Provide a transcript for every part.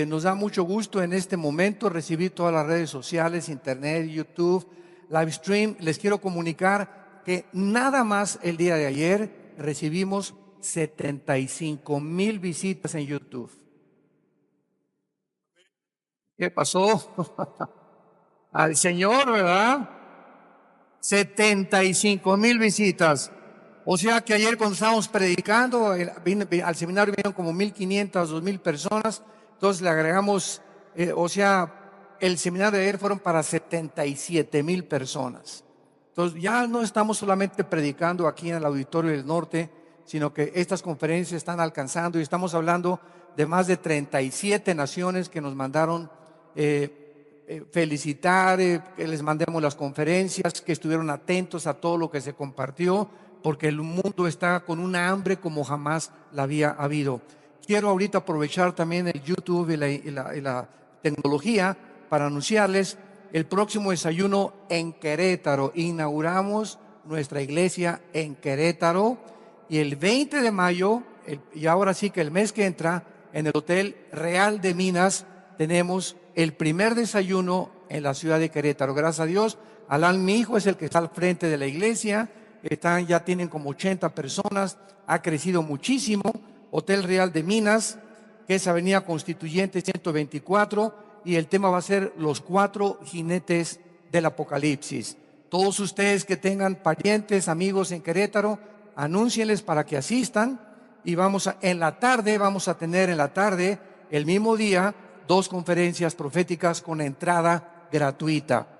Nos da mucho gusto en este momento recibir todas las redes sociales, internet, YouTube, live stream. Les quiero comunicar que nada más el día de ayer recibimos 75,000 visitas en YouTube. ¿Qué pasó? Al Señor, ¿verdad? 75,000 visitas. O sea que ayer cuando estábamos predicando, al seminario vinieron como 1,500, 2,000 personas. Entonces le agregamos, el seminario de ayer fueron para 77,000 personas. Entonces ya no estamos solamente predicando aquí en el Auditorio del Norte, sino que estas conferencias están alcanzando y estamos hablando de más de 37 naciones que nos mandaron felicitar, que les mandemos las conferencias, que estuvieron atentos a todo lo que se compartió, porque el mundo está con una hambre como jamás la había habido. Quiero ahorita aprovechar también el YouTube y la tecnología para anunciarles el próximo desayuno en Querétaro. Inauguramos nuestra iglesia en Querétaro y el 20 de mayo, y ahora sí que el mes que entra, en el Hotel Real de Minas, tenemos el primer desayuno en la ciudad de Querétaro. Gracias a Dios, Alan, mi hijo, es el que está al frente de la iglesia. Ya tienen como 80 personas, ha crecido muchísimo. Hotel Real de Minas, que es Avenida Constituyente 124, y el tema va a ser los 4 jinetes del Apocalipsis. Todos ustedes que tengan parientes, amigos en Querétaro, anúncienles para que asistan, y en la tarde vamos a tener el mismo día, 2 conferencias proféticas con entrada gratuita.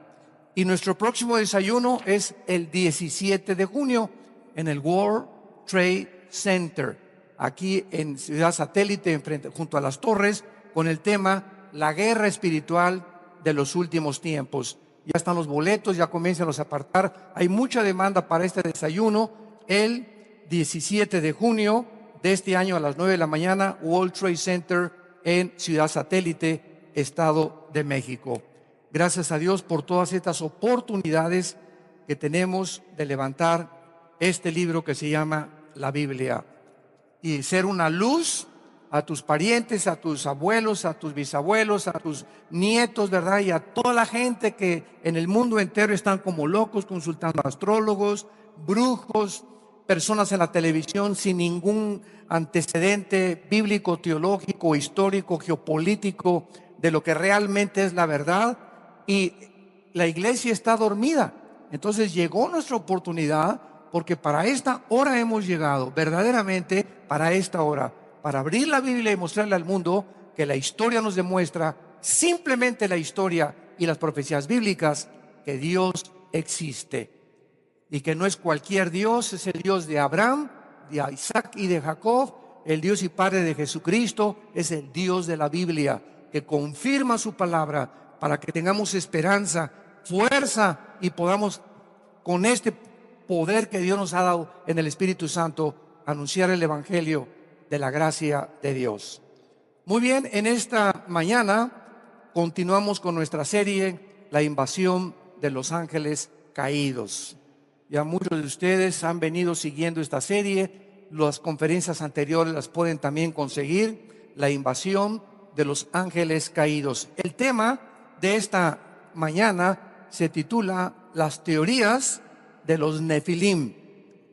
Y nuestro próximo desayuno es el 17 de junio en el World Trade Center, aquí en Ciudad Satélite, junto a las torres, con el tema La guerra espiritual de los últimos tiempos. Ya están los boletos, ya comienzan a apartar. Hay mucha demanda para este desayuno. El 17 de junio de este año a las 9 de la mañana, World Trade Center en Ciudad Satélite, Estado de México. Gracias a Dios por todas estas oportunidades que tenemos de levantar este libro que se llama la Biblia y ser una luz a tus parientes, a tus abuelos, a tus bisabuelos, a tus nietos, ¿verdad? Y a toda la gente que en el mundo entero están como locos consultando astrólogos, brujos, personas en la televisión sin ningún antecedente bíblico, teológico, histórico, geopolítico de lo que realmente es la verdad. Y la iglesia está dormida. Entonces llegó nuestra oportunidad, porque para esta hora hemos llegado, verdaderamente para esta hora, para abrir la Biblia y mostrarle al mundo que la historia nos demuestra, simplemente la historia y las profecías bíblicas, que Dios existe. Y que no es cualquier Dios, es el Dios de Abraham, de Isaac y de Jacob, el Dios y Padre de Jesucristo, es el Dios de la Biblia, que confirma su palabra, para que tengamos esperanza, fuerza y podamos, con este poder que Dios nos ha dado en el Espíritu Santo, anunciar el Evangelio de la gracia de Dios. Muy bien, en esta mañana continuamos con nuestra serie, La invasión de los ángeles caídos. Ya muchos de ustedes han venido siguiendo esta serie, las conferencias anteriores las pueden también conseguir, La invasión de los ángeles caídos. El tema de esta mañana se titula Las teorías de los Nefilim.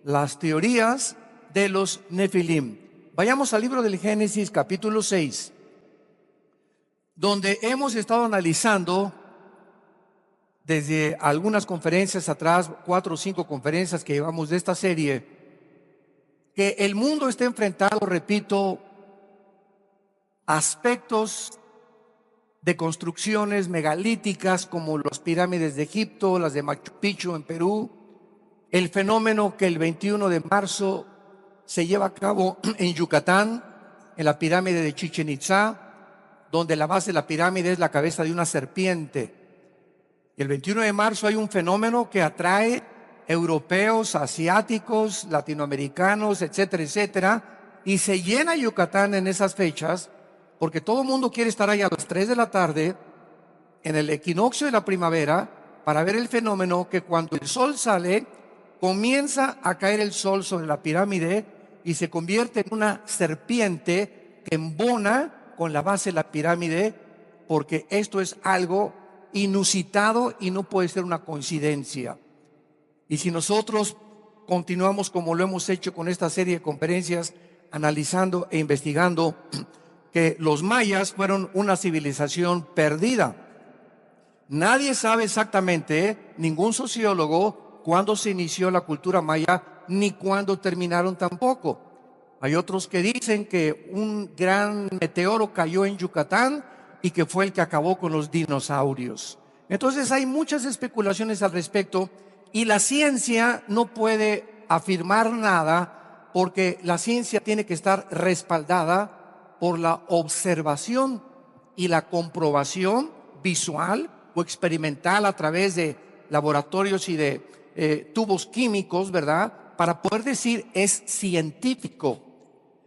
Las teorías de los Nefilim. Vayamos al libro del Génesis, capítulo 6, donde hemos estado analizando desde algunas conferencias atrás, 4 o 5 conferencias que llevamos de esta serie, que el mundo está enfrentando, repito, aspectos de construcciones megalíticas como las pirámides de Egipto, las de Machu Picchu en Perú, el fenómeno que el 21 de marzo se lleva a cabo en Yucatán, en la pirámide de Chichén Itzá, donde la base de la pirámide es la cabeza de una serpiente. Y el 21 de marzo hay un fenómeno que atrae europeos, asiáticos, latinoamericanos, etcétera, etcétera, y se llena Yucatán en esas fechas, porque todo el mundo quiere estar ahí a las 3 de la tarde, en el equinoccio de la primavera, para ver el fenómeno que cuando el sol sale, comienza a caer el sol sobre la pirámide y se convierte en una serpiente que embona con la base de la pirámide, porque esto es algo inusitado y no puede ser una coincidencia. Y si nosotros continuamos como lo hemos hecho con esta serie de conferencias, analizando e investigando que los mayas fueron una civilización perdida. Nadie sabe exactamente, ningún sociólogo, cuándo se inició la cultura maya, ni cuándo terminaron tampoco. Hay otros que dicen que un gran meteoro cayó en Yucatán y que fue el que acabó con los dinosaurios. Entonces hay muchas especulaciones al respecto y la ciencia no puede afirmar nada porque la ciencia tiene que estar respaldada por la observación y la comprobación visual o experimental a través de laboratorios y de tubos químicos, ¿verdad? Para poder decir es científico.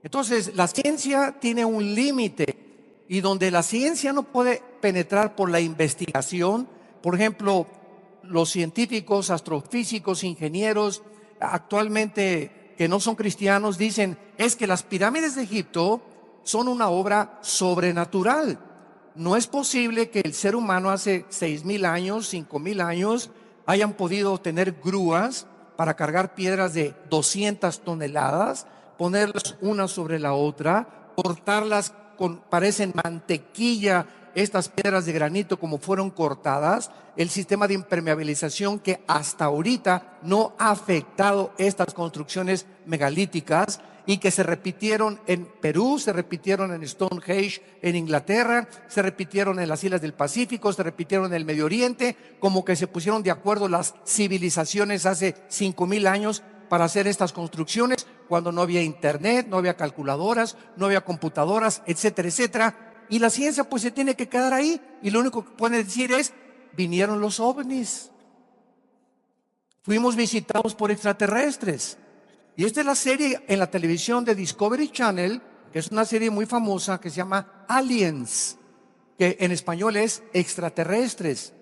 Entonces, la ciencia tiene un límite y donde la ciencia no puede penetrar por la investigación, por ejemplo, los científicos, astrofísicos, ingenieros, actualmente que no son cristianos, dicen, es que las pirámides de Egipto son una obra sobrenatural. No es posible que el ser humano hace 6,000 años, 5,000 años, hayan podido tener grúas para cargar piedras de 200 toneladas, ponerlas una sobre la otra, cortarlas parecen mantequilla, estas piedras de granito como fueron cortadas, el sistema de impermeabilización que hasta ahorita no ha afectado estas construcciones megalíticas y que se repitieron en Perú, se repitieron en Stonehenge en Inglaterra, se repitieron en las islas del Pacífico, se repitieron en el Medio Oriente, como que se pusieron de acuerdo las civilizaciones hace 5,000 años para hacer estas construcciones, cuando no había internet, no había calculadoras, no había computadoras, etcétera, etcétera. Y la ciencia pues se tiene que quedar ahí y lo único que puede decir es, vinieron los ovnis, fuimos visitados por extraterrestres. Y esta es la serie en la televisión de Discovery Channel, que es una serie muy famosa que se llama Aliens, que en español es extraterrestres.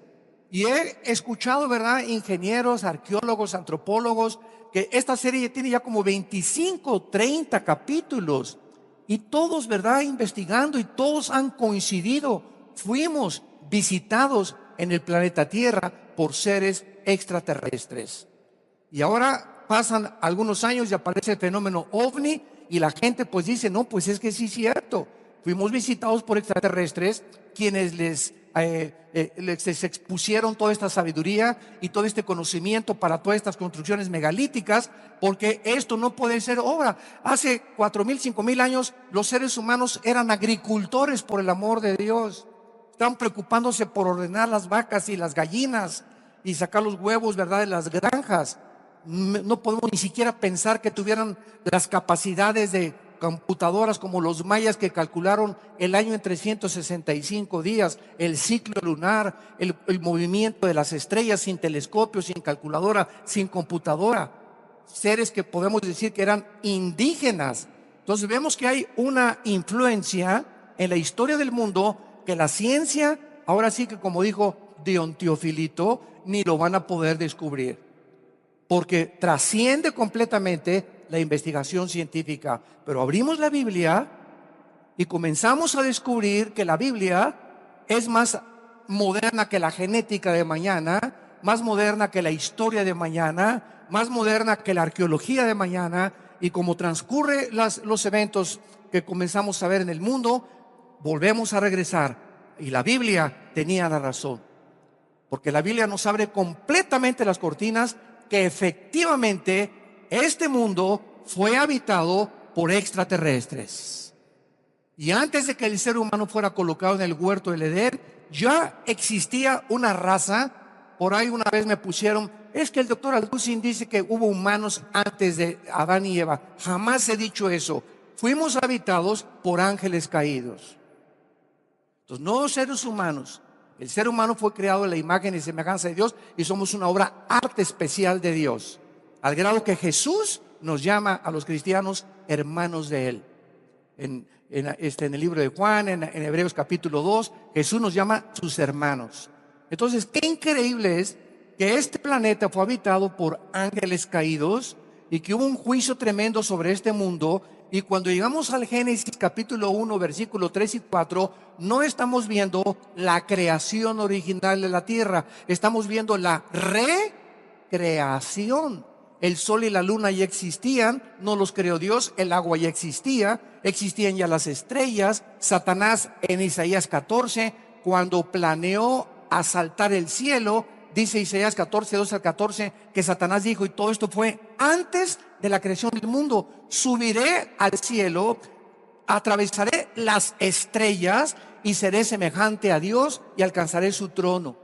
Y he escuchado, ¿verdad?, ingenieros, arqueólogos, antropólogos, que esta serie tiene ya como 25, 30 capítulos. Y todos, ¿verdad?, investigando y todos han coincidido. Fuimos visitados en el planeta Tierra por seres extraterrestres. Y ahora pasan algunos años y aparece el fenómeno OVNI y la gente pues dice, no, pues es que sí es cierto. Fuimos visitados por extraterrestres quienes les expusieron toda esta sabiduría y todo este conocimiento para todas estas construcciones megalíticas, porque esto no puede ser obra. Hace 4,000, 5,000 años los seres humanos eran agricultores, por el amor de Dios. Estaban preocupándose por ordenar las vacas y las gallinas y sacar los huevos, ¿verdad?, de las granjas. No podemos ni siquiera pensar que tuvieran las capacidades de computadoras como los mayas, que calcularon el año en 365 días, el ciclo lunar, el movimiento de las estrellas sin telescopio, sin calculadora, sin computadora. Seres que podemos decir que eran indígenas. Entonces vemos que hay una influencia en la historia del mundo que la ciencia, ahora sí que como dijo Dion Teofilito, ni lo van a poder descubrir, porque trasciende completamente la investigación científica. Pero abrimos la Biblia y comenzamos a descubrir que la Biblia es más moderna que la genética de mañana, más moderna que la historia de mañana, más moderna que la arqueología de mañana. Y como transcurre los eventos que comenzamos a ver en el mundo, volvemos a regresar. Y la Biblia tenía la razón, porque la Biblia nos abre completamente las cortinas que efectivamente este mundo fue habitado por extraterrestres. Y antes de que el ser humano fuera colocado en el huerto del Edén, ya existía una raza. Por ahí una vez me pusieron, es que el doctor Alducin dice que hubo humanos antes de Adán y Eva. Jamás he dicho eso. Fuimos habitados por ángeles caídos. Entonces, no seres humanos. El ser humano fue creado en la imagen y semejanza de Dios y somos una obra arte especial de Dios, al grado que Jesús nos llama a los cristianos hermanos de Él. En el libro de Juan, en Hebreos capítulo 2, Jesús nos llama sus hermanos. Entonces, qué increíble es que este planeta fue habitado por ángeles caídos y que hubo un juicio tremendo sobre este mundo Y cuando llegamos al Génesis capítulo 1, versículo 3 y 4, no estamos viendo la creación original de la tierra, estamos viendo la recreación. El sol y la luna ya existían, no los creó Dios, el agua ya existía, existían ya las estrellas. Satanás en Isaías 14, cuando planeó asaltar el cielo, dice Isaías 14, 2 al 14, que Satanás dijo, y todo esto fue antes de la creación del mundo: subiré al cielo, atravesaré las estrellas y seré semejante a Dios y alcanzaré su trono.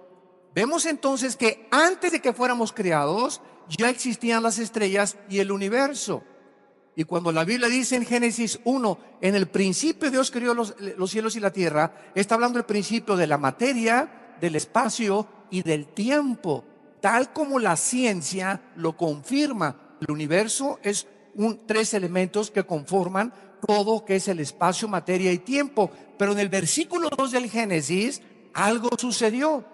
Vemos entonces que antes de que fuéramos creados, ya existían las estrellas y el universo. Y cuando la Biblia dice en Génesis 1, en el principio Dios creó los cielos y la tierra, está hablando del principio de la materia, del espacio y del tiempo, tal como la ciencia lo confirma. El universo es tres elementos que conforman todo, que es el espacio, materia y tiempo. Pero en el versículo 2 del Génesis, algo sucedió.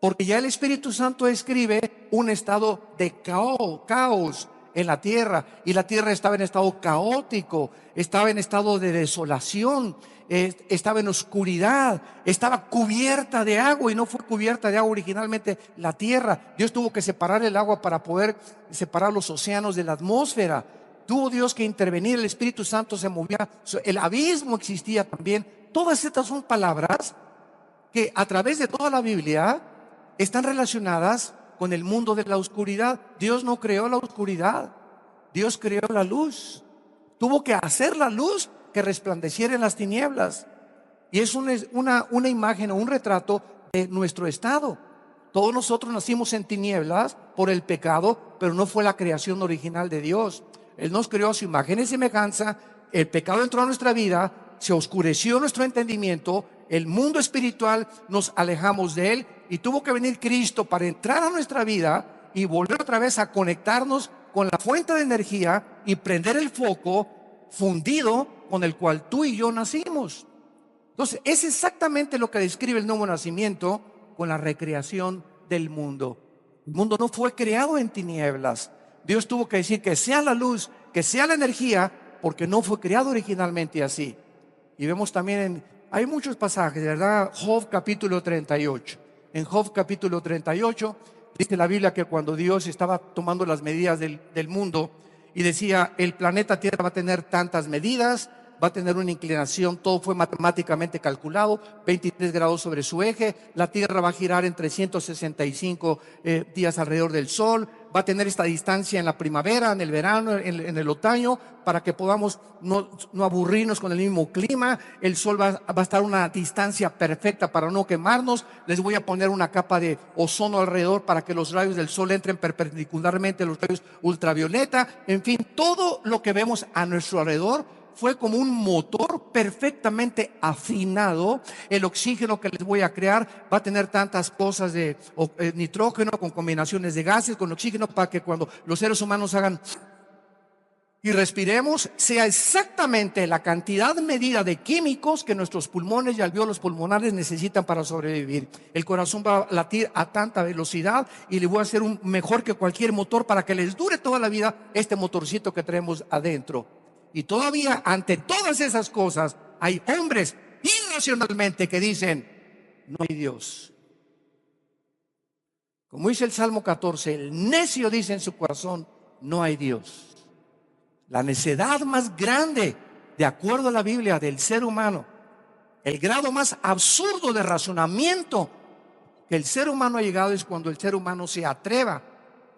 Porque ya el Espíritu Santo escribe un estado de caos en la tierra. Y la tierra estaba en estado caótico, estaba en estado de desolación, estaba en oscuridad, estaba cubierta de agua. Y no fue cubierta de agua originalmente la tierra. Dios tuvo que separar el agua para poder separar los océanos de la atmósfera. Tuvo Dios que intervenir, el Espíritu Santo se movía, el abismo existía también. Todas estas son palabras que a través de toda la Biblia están relacionadas con el mundo de la oscuridad. Dios no creó la oscuridad, Dios creó la luz. Tuvo que hacer la luz que resplandeciera en las tinieblas. Y es una imagen o un retrato de nuestro estado. Todos nosotros nacimos en tinieblas por el pecado, pero no fue la creación original de Dios. Él nos creó a su imagen y semejanza. El pecado entró a nuestra vida, se oscureció nuestro entendimiento, el mundo espiritual, nos alejamos de él, y tuvo que venir Cristo para entrar a nuestra vida y volver otra vez a conectarnos con la fuente de energía y prender el foco fundido con el cual tú y yo nacimos. Entonces, es exactamente lo que describe el nuevo nacimiento con la recreación del mundo. El mundo no fue creado en tinieblas. Dios tuvo que decir que sea la luz, que sea la energía, porque no fue creado originalmente así. Y vemos también hay muchos pasajes, ¿verdad? Job capítulo 38. En Job capítulo 38 dice la Biblia que cuando Dios estaba tomando las medidas del mundo y decía, el planeta Tierra va a tener tantas medidas, va a tener una inclinación, todo fue matemáticamente calculado, 23 grados sobre su eje, la Tierra va a girar en 365 días alrededor del Sol, va a tener esta distancia en la primavera, en el verano, en el otoño, para que podamos no aburrirnos con el mismo clima. El Sol va a estar a una distancia perfecta para no quemarnos. Les voy a poner una capa de ozono alrededor para que los rayos del Sol entren perpendicularmente a los rayos ultravioleta. En fin, todo lo que vemos a nuestro alrededor fue como un motor perfectamente afinado. El oxígeno que les voy a crear va a tener tantas cosas de nitrógeno con combinaciones de gases con oxígeno, para que cuando los seres humanos hagan y respiremos, sea exactamente la cantidad medida de químicos que nuestros pulmones y alvéolos pulmonares necesitan para sobrevivir. El corazón va a latir a tanta velocidad y le voy a hacer un mejor que cualquier motor para que les dure toda la vida este motorcito que traemos adentro. Y todavía ante todas esas cosas hay hombres irracionalmente que dicen, no hay Dios. Como dice el Salmo 14, el necio dice en su corazón, no hay Dios. La necedad más grande, de acuerdo a la Biblia, del ser humano, el grado más absurdo de razonamiento que el ser humano ha llegado, es cuando el ser humano se atreva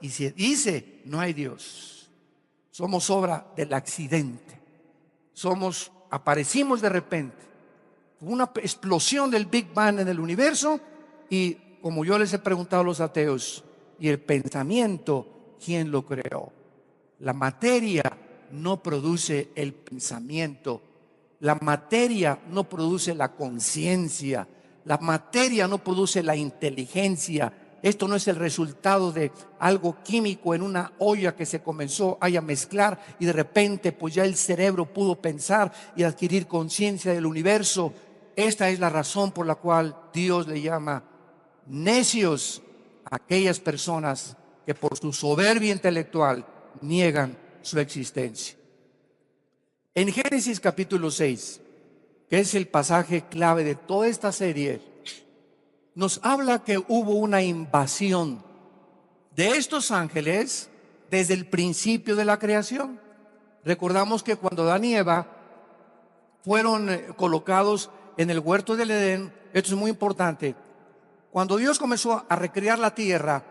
y se dice, no hay Dios. Somos obra del accidente. Aparecimos de repente. Una explosión del Big Bang en el universo. Y como yo les he preguntado a los ateos, ¿y el pensamiento quién lo creó? La materia no produce el pensamiento. La materia no produce la conciencia. La materia no produce la inteligencia. Esto no es el resultado de algo químico en una olla que se comenzó a mezclar y de repente pues ya el cerebro pudo pensar y adquirir conciencia del universo. Esta es la razón por la cual Dios le llama necios a aquellas personas que por su soberbia intelectual niegan su existencia. En Génesis capítulo 6, que es el pasaje clave de toda esta serie, nos habla que hubo una invasión de estos ángeles desde el principio de la creación. Recordamos que cuando Adán y Eva fueron colocados en el huerto del Edén, esto es muy importante, cuando Dios comenzó a recrear la tierra,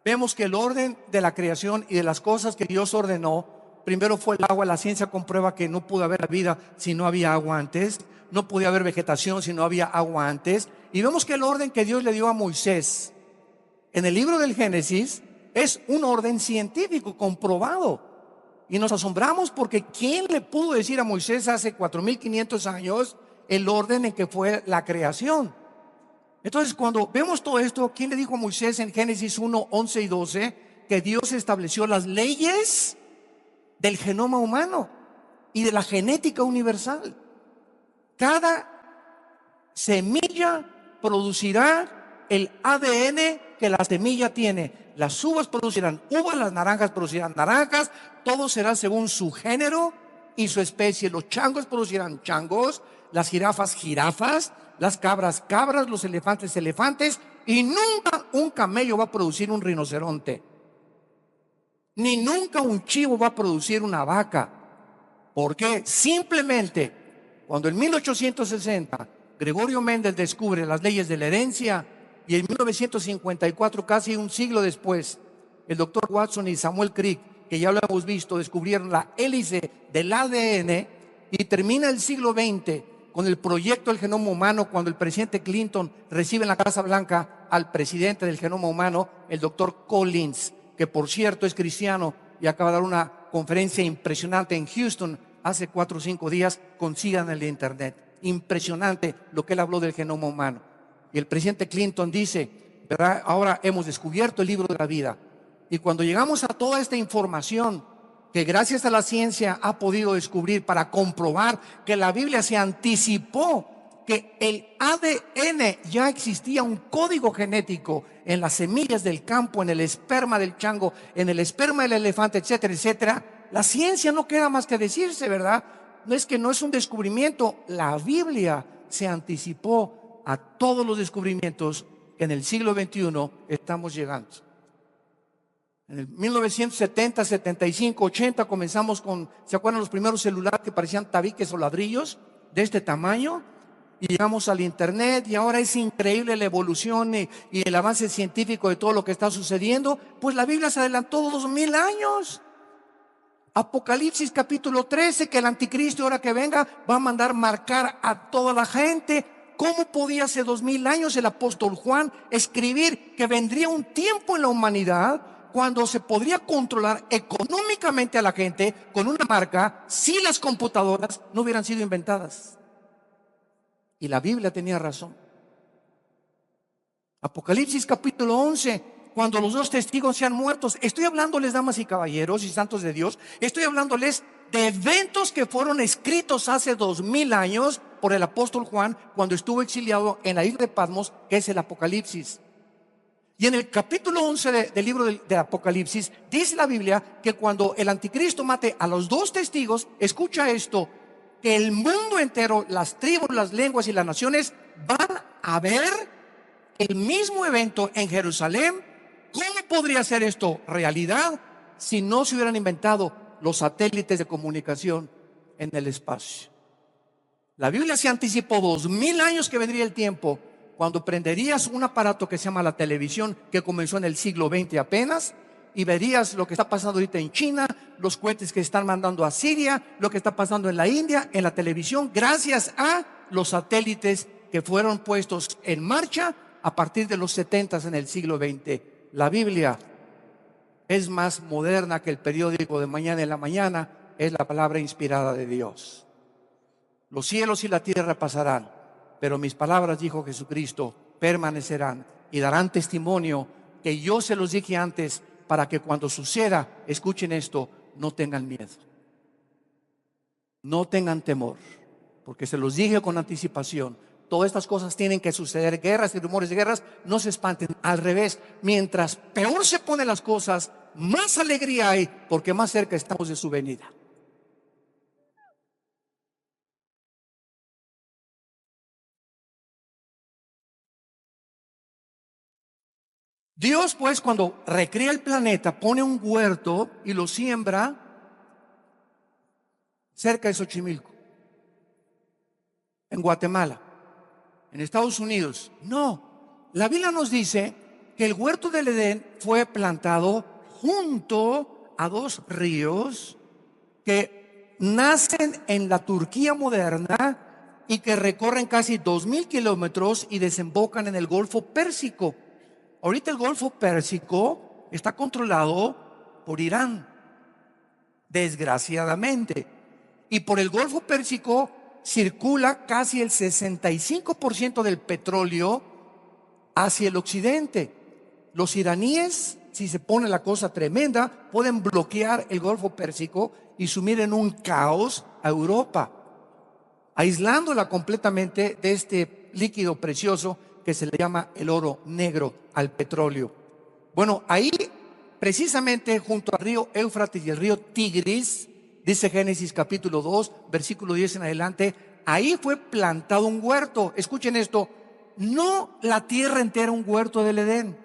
vemos que el orden de la creación y de las cosas que Dios ordenó, primero fue el agua. La ciencia comprueba que no pudo haber vida si no había agua antes, no podía haber vegetación si no había agua antes. Y vemos que el orden que Dios le dio a Moisés en el libro del Génesis es un orden científico comprobado. Y nos asombramos porque ¿quién le pudo decir a Moisés hace 4500 años el orden en que fue la creación? Entonces, cuando vemos todo esto, ¿quién le dijo a Moisés en Génesis 1, 11 y 12 que Dios estableció las leyes del genoma humano y de la genética universal? Cada semilla producirá el ADN que la semilla tiene. Las uvas producirán uvas, las naranjas producirán naranjas, todo será según su género y su especie. Los changos producirán changos, las jirafas jirafas, las cabras cabras, los elefantes elefantes, y nunca un camello va a producir un rinoceronte, ni nunca un chivo va a producir una vaca. ¿Por qué? Simplemente cuando en 1860 Gregorio Mendel descubre las leyes de la herencia, y en 1954, casi un siglo después, el doctor Watson y Samuel Crick, que ya lo hemos visto, descubrieron la hélice del ADN, y termina el siglo XX con el proyecto del genoma humano, cuando el presidente Clinton recibe en la Casa Blanca al presidente del genoma humano, el doctor Collins, que por cierto es cristiano y acaba de dar una conferencia impresionante en Houston hace 4 o 5 días. Consigan el internet. Impresionante lo que él habló del genoma humano. Y el presidente Clinton dice, ¿verdad? Ahora hemos descubierto el libro de la vida. Y cuando llegamos a toda esta información que gracias a la ciencia ha podido descubrir para comprobar que la Biblia se anticipó, que el ADN ya existía, un código genético en las semillas del campo, en el esperma del chango, en el esperma del elefante, etcétera, etcétera. La ciencia no queda más que decirse, ¿verdad? No es que no es un descubrimiento, la Biblia se anticipó a todos los descubrimientos que en el siglo XXI estamos llegando. En el 1970, 75, 80 comenzamos con, ¿se acuerdan los primeros celulares que parecían tabiques o ladrillos de este tamaño? Y llegamos al internet, y ahora es increíble la evolución y el avance científico de todo lo que está sucediendo. Pues la Biblia se adelantó 2000 años. Apocalipsis capítulo 13, que el anticristo ahora que venga va a mandar marcar a toda la gente. ¿Cómo podía hace 2000 años el apóstol Juan escribir que vendría un tiempo en la humanidad cuando se podría controlar económicamente a la gente con una marca si las computadoras no hubieran sido inventadas? Y la Biblia tenía razón. Apocalipsis capítulo 11, cuando los 2 testigos sean muertos. Estoy hablándoles, damas y caballeros y santos de Dios, estoy hablándoles de eventos que fueron escritos hace 2000 años por el apóstol Juan cuando estuvo exiliado en la isla de Patmos, que es el Apocalipsis. Y en el capítulo 11 del libro de Apocalipsis dice la Biblia que cuando el anticristo mate a los 2 testigos, escucha esto, que el mundo entero, las tribus, las lenguas y las naciones van a ver el mismo evento en Jerusalén. ¿Cómo podría ser esto realidad si no se hubieran inventado los satélites de comunicación en el espacio? La Biblia se anticipó 2000 años que vendría el tiempo cuando prenderías un aparato que se llama la televisión, que comenzó en el siglo XX apenas, y verías lo que está pasando ahorita en China, los cohetes que están mandando a Siria, lo que está pasando en la India, en la televisión, gracias a los satélites que fueron puestos en marcha a partir de los 70 en el siglo XX. La Biblia es más moderna que el periódico de mañana en la mañana, es la palabra inspirada de Dios. Los cielos y la tierra pasarán, pero mis palabras, dijo Jesucristo, permanecerán y darán testimonio que yo se los dije antes, para que cuando suceda, escuchen esto, no tengan miedo, no tengan temor, porque se los dije con anticipación. Todas estas cosas tienen que suceder, guerras y rumores de guerras, no se espanten, al revés, mientras peor se ponen las cosas, más alegría hay, porque más cerca estamos de su venida. Dios, pues, cuando recrea el planeta, pone un huerto y lo siembra cerca de Xochimilco, en Guatemala, en Estados Unidos. No, la Biblia nos dice que el huerto del Edén fue plantado junto a dos ríos que nacen en la Turquía moderna y que recorren casi 2000 kilómetros y desembocan en el Golfo Pérsico. Ahorita el Golfo Pérsico está controlado por Irán, desgraciadamente. Y por el Golfo Pérsico circula casi el 65% del petróleo hacia el occidente. Los iraníes, si se pone la cosa tremenda, pueden bloquear el Golfo Pérsico y sumir en un caos a Europa, aislándola completamente de este líquido precioso que se le llama el oro negro, al petróleo. Bueno, ahí precisamente junto al río Éufrates y el río Tigris, dice Génesis capítulo 2, versículo 10 en adelante, ahí fue plantado un huerto. Escuchen esto, no la tierra entera un huerto del Edén.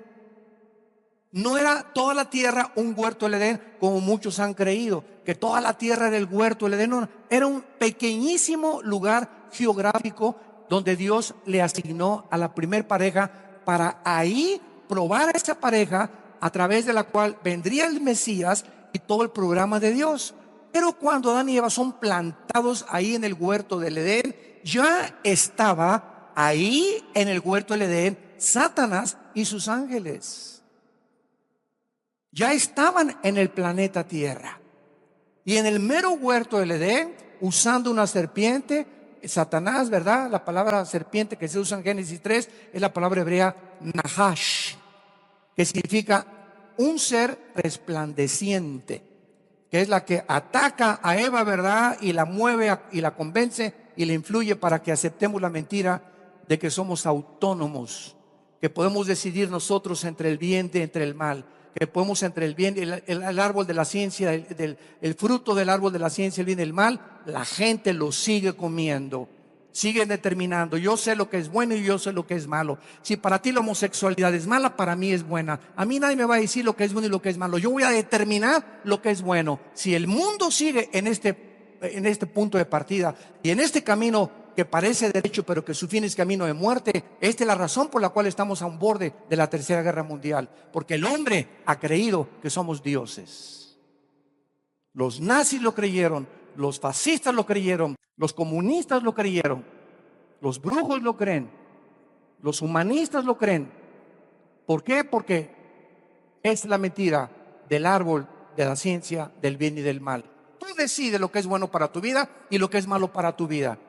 No era toda la tierra un huerto del Edén, como muchos han creído, que toda la tierra era el huerto del Edén. No, era un pequeñísimo lugar geográfico donde Dios le asignó a la primer pareja para ahí probar a esa pareja, a través de la cual vendría el Mesías y todo el programa de Dios. Pero cuando Adán y Eva son plantados ahí en el huerto del Edén, ya estaba ahí en el huerto del Edén Satanás y sus ángeles. Ya estaban en el planeta Tierra. Y en el mero huerto del Edén, usando una serpiente, Satanás, ¿verdad? La palabra serpiente que se usa en Génesis 3 es la palabra hebrea Nahash, que significa un ser resplandeciente, que es la que ataca a Eva, ¿verdad? Y la mueve y la convence y le influye para que aceptemos la mentira de que somos autónomos, que podemos decidir nosotros entre el bien y entre el mal, que podemos entre el bien, el árbol de la ciencia, el fruto del árbol de la ciencia, el bien y el mal. La gente lo sigue comiendo, sigue determinando, yo sé lo que es bueno y yo sé lo que es malo. Si para ti la homosexualidad es mala, para mí es buena. A mí nadie me va a decir lo que es bueno y lo que es malo. Yo voy a determinar lo que es bueno. Si el mundo sigue en este punto de partida y en este camino que parece derecho pero que su fin es camino de muerte, esta es la razón por la cual estamos a un borde de la tercera guerra mundial, porque el hombre ha creído que somos dioses. Los nazis lo creyeron, los fascistas lo creyeron, los comunistas lo creyeron, los brujos lo creen, los humanistas lo creen. ¿Por qué? Porque es la mentira del árbol de la ciencia del bien y del mal. Tú decides lo que es bueno para tu vida y lo que es malo para tu vida.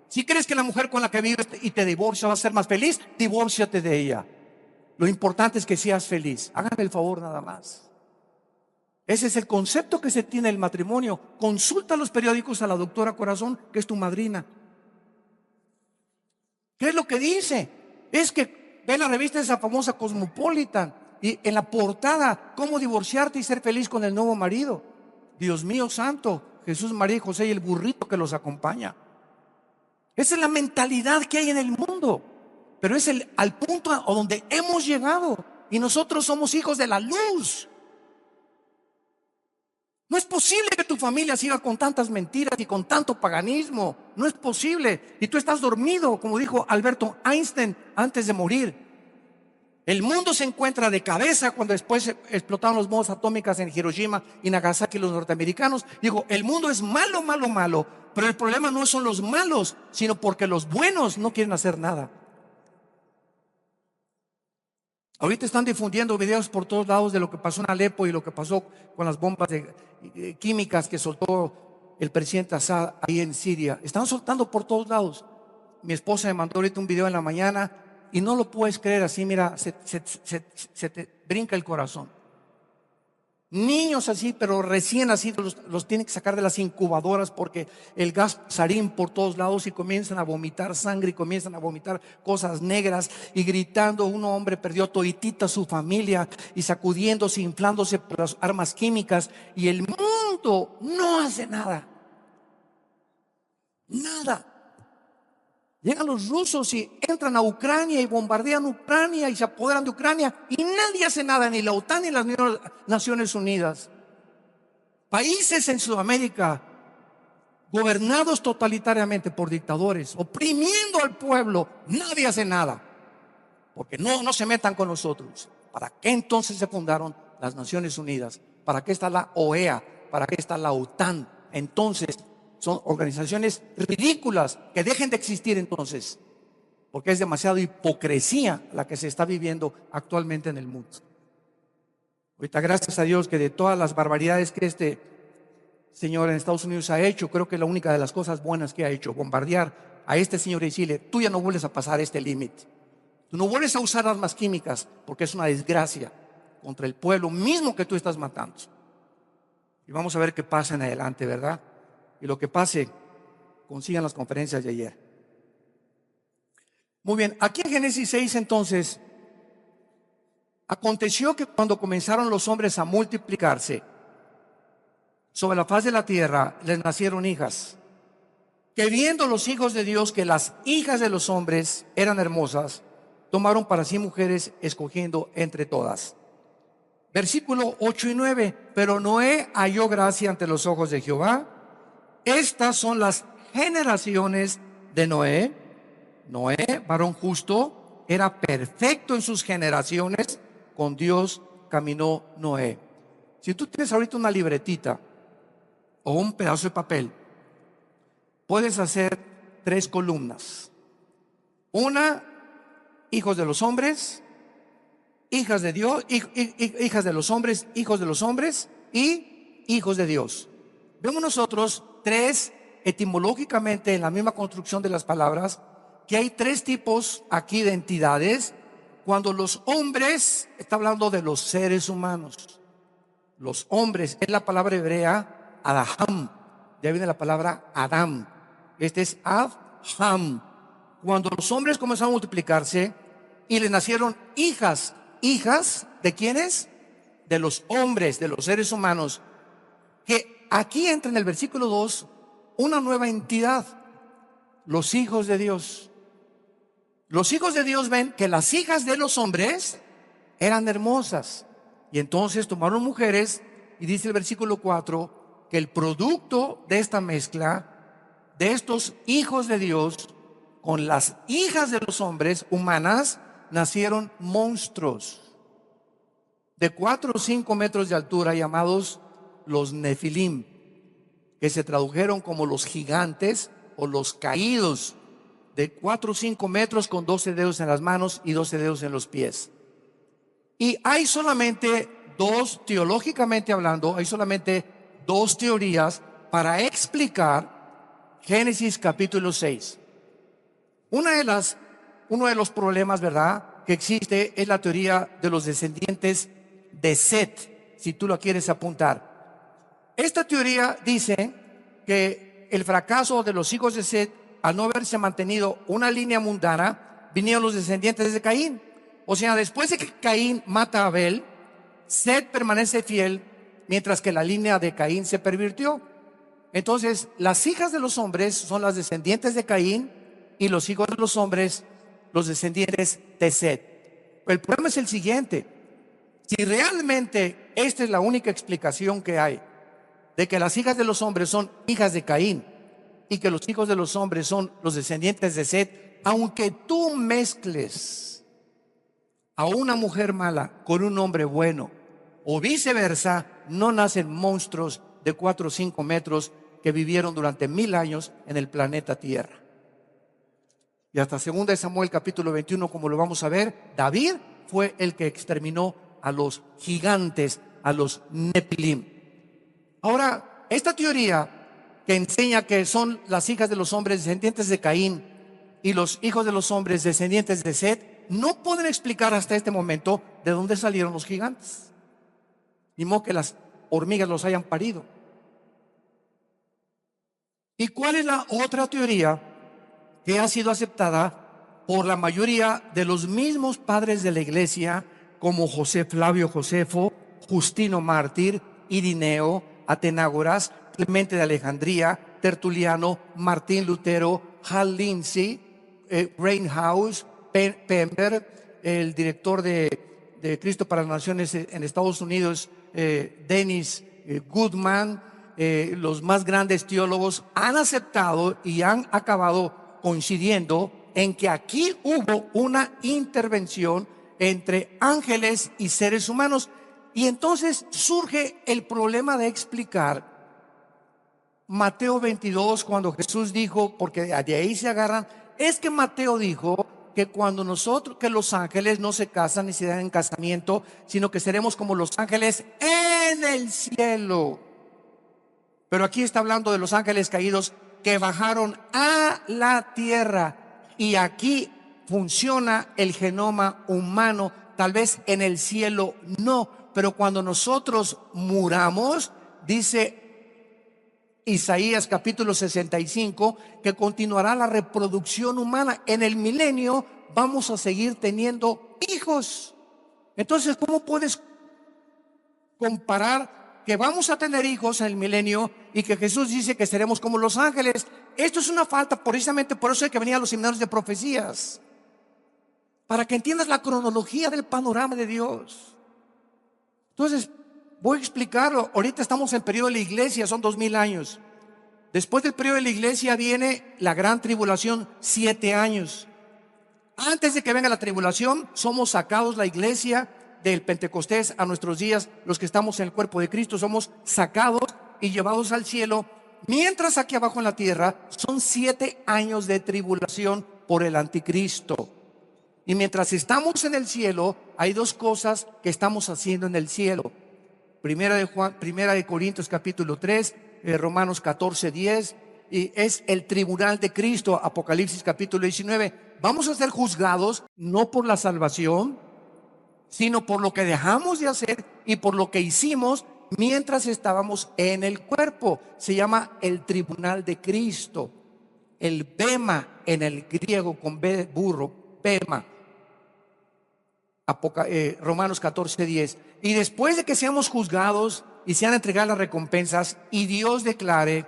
Si crees que la mujer con la que vives y te divorcia va a ser más feliz, divórciate de ella. Lo importante es que seas feliz. Hágame el favor nada más. Ese es el concepto que se tiene del matrimonio. Consulta los periódicos a la doctora Corazón, que es tu madrina. ¿Qué es lo que dice? Es que ve la revista esa famosa Cosmopolitan y en la portada, cómo divorciarte y ser feliz con el nuevo marido. Dios mío santo, Jesús, María y José y el burrito que los acompaña. Esa es la mentalidad que hay en el mundo, pero es al punto a donde hemos llegado y nosotros somos hijos de la luz. No es posible que tu familia siga con tantas mentiras y con tanto paganismo. No es posible. Y tú estás dormido, como dijo Alberto Einstein antes de morir. El mundo se encuentra de cabeza cuando después explotaron las bombas atómicas en Hiroshima y Nagasaki los norteamericanos. Digo, el mundo es malo, malo, malo. Pero el problema no son los malos, sino porque los buenos no quieren hacer nada. Ahorita están difundiendo videos por todos lados de lo que pasó en Alepo y lo que pasó con las bombas químicas que soltó el presidente Assad ahí en Siria. Están soltando por todos lados. Mi esposa me mandó ahorita un video en la mañana y no lo puedes creer, así mira, se te brinca el corazón. Niños así, pero recién nacidos, los tienen que sacar de las incubadoras porque el gas sarín por todos lados y comienzan a vomitar sangre y comienzan a vomitar cosas negras y gritando. Un hombre perdió toditita su familia y sacudiéndose, inflándose por las armas químicas, y el mundo no hace nada. Nada. Llegan los rusos y entran a Ucrania y bombardean Ucrania y se apoderan de Ucrania y nadie hace nada, ni la OTAN ni las Naciones Unidas. Países en Sudamérica gobernados totalitariamente por dictadores, oprimiendo al pueblo, nadie hace nada, porque no se metan con nosotros. ¿Para qué entonces se fundaron las Naciones Unidas? ¿Para qué está la OEA? ¿Para qué está la OTAN? Entonces son organizaciones ridículas que dejen de existir entonces, porque es demasiada hipocresía la que se está viviendo actualmente en el mundo. Ahorita, gracias a Dios, que de todas las barbaridades que este señor en Estados Unidos ha hecho, creo que la única de las cosas buenas que ha hecho, bombardear a este señor y decirle: tú ya no vuelves a pasar este límite, tú no vuelves a usar armas químicas, porque es una desgracia contra el pueblo mismo que tú estás matando. Y vamos a ver qué pasa en adelante, ¿verdad? Y lo que pase, consigan las conferencias de ayer. Muy bien, aquí en Génesis 6 entonces, aconteció que cuando comenzaron los hombres a multiplicarse sobre la faz de la tierra, les nacieron hijas, que viendo los hijos de Dios que las hijas de los hombres eran hermosas, tomaron para sí mujeres, escogiendo entre todas. Versículo 8 y 9. Pero Noé halló gracia ante los ojos de Jehová. Estas son las generaciones de Noé. Noé, varón justo, era perfecto en sus generaciones. Con Dios caminó Noé. Si tú tienes ahorita una libretita o un pedazo de papel, puedes hacer 3 columnas. Una, hijos de los hombres, hijas de Dios, hijas de los hombres, hijos de los hombres y hijos de Dios. Vemos nosotros 3 etimológicamente en la misma construcción de las palabras, que hay 3 tipos aquí de entidades. Cuando los hombres, está hablando de los seres humanos. Los hombres es la palabra hebrea Adaham, de ahí viene la palabra Adam. Este es Adham. Cuando los hombres comenzaron a multiplicarse y les nacieron hijas. ¿Hijas de quiénes? De los hombres, de los seres humanos. Que aquí entra en el versículo 2 una nueva entidad: los hijos de Dios. Los hijos de Dios ven que las hijas de los hombres eran hermosas, y entonces tomaron mujeres, y dice el versículo 4 que el producto de esta mezcla de estos hijos de Dios con las hijas de los hombres humanas, nacieron monstruos de 4 o 5 metros de altura, llamados los Nefilim, que se tradujeron como los gigantes o los caídos, de 4 o 5 metros, con 12 dedos en las manos y 12 dedos en los pies. Y hay solamente teológicamente hablando, hay solamente 2 teorías para explicar Génesis capítulo 6. Uno de los problemas, ¿verdad?, que existe es la teoría de los descendientes de Set, si tú lo quieres apuntar. Esta teoría dice que el fracaso de los hijos de Set, al no haberse mantenido una línea mundana, vinieron los descendientes de Caín. O sea, después de que Caín mata a Abel, Set permanece fiel, mientras que la línea de Caín se pervirtió. Entonces, las hijas de los hombres son las descendientes de Caín, y los hijos de los hombres, los descendientes de Set. El problema es el siguiente: si realmente esta es la única explicación que hay de que las hijas de los hombres son hijas de Caín y que los hijos de los hombres son los descendientes de Set, aunque tú mezcles a una mujer mala con un hombre bueno o viceversa, no nacen monstruos de 4 o 5 metros que vivieron durante 1000 años en el planeta Tierra. Y hasta 2 Samuel capítulo 21, como lo vamos a ver, David fue el que exterminó a los gigantes, a los Nefilim. Ahora, esta teoría que enseña que son las hijas de los hombres descendientes de Caín y los hijos de los hombres descendientes de Set, no pueden explicar hasta este momento de dónde salieron los gigantes, ni modo que las hormigas los hayan parido. ¿Y cuál es la otra teoría que ha sido aceptada por la mayoría de los mismos padres de la iglesia, como José Flavio Josefo, Justino Mártir, Irineo, Atenágoras, Clemente de Alejandría, Tertuliano, Martín Lutero, Hal Lindsey Reinhouse, Pember, el director de Cristo para las Naciones en Estados Unidos, Dennis Goodman, los más grandes teólogos han aceptado y han acabado coincidiendo en que aquí hubo una intervención entre ángeles y seres humanos. Y entonces surge el problema de explicar Mateo 22, cuando Jesús dijo, porque de ahí se agarran, es que Mateo dijo que cuando nosotros, que los ángeles no se casan ni se dan en casamiento, sino que seremos como los ángeles en el cielo. Pero aquí está hablando de los ángeles caídos que bajaron a la tierra, y aquí funciona el genoma humano. Tal vez en el cielo no, pero cuando nosotros muramos, dice Isaías capítulo 65, que continuará la reproducción humana. En el milenio vamos a seguir teniendo hijos. Entonces, ¿cómo puedes comparar que vamos a tener hijos en el milenio y que Jesús dice que seremos como los ángeles? Esto es una falta, precisamente por eso hay que venir a los seminarios de profecías, para que entiendas la cronología del panorama de Dios. Entonces, voy a explicarlo. Ahorita estamos en el periodo de la iglesia, son 2000 años. Después del periodo de la iglesia viene la gran tribulación, 7 años. Antes de que venga la tribulación, somos sacados la iglesia del Pentecostés a nuestros días. Los que estamos en el cuerpo de Cristo somos sacados y llevados al cielo. Mientras aquí abajo en la tierra son 7 años de tribulación por el anticristo. Y mientras estamos en el cielo, hay dos cosas que estamos haciendo en el cielo. Primera de Corintios capítulo 3, Romanos 14, 10, y es el tribunal de Cristo, Apocalipsis capítulo 19. Vamos a ser juzgados no por la salvación, sino por lo que dejamos de hacer y por lo que hicimos mientras estábamos en el cuerpo. Se llama el tribunal de Cristo, el bema en el griego con B de burro, bema. Romanos 14, 10. Y después de que seamos juzgados y sean entregadas las recompensas y Dios declare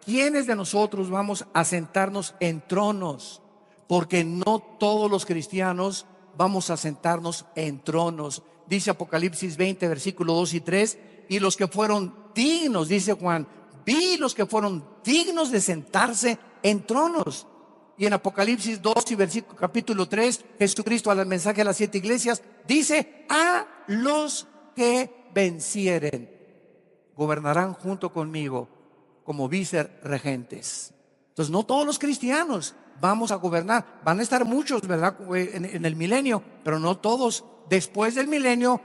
quiénes de nosotros vamos a sentarnos en tronos, porque no todos los cristianos vamos a sentarnos en tronos. Dice Apocalipsis 20, versículo 2 y 3, y los que fueron dignos, dice Juan, vi los que fueron dignos de sentarse en tronos. Y en Apocalipsis 2 y versículo capítulo 3, Jesucristo al mensaje a las 7 iglesias dice: a los que vencieren gobernarán junto conmigo como vicerregentes. Entonces, no todos los cristianos vamos a gobernar. Van a estar muchos, ¿verdad?, en el milenio, pero no todos. Después del milenio,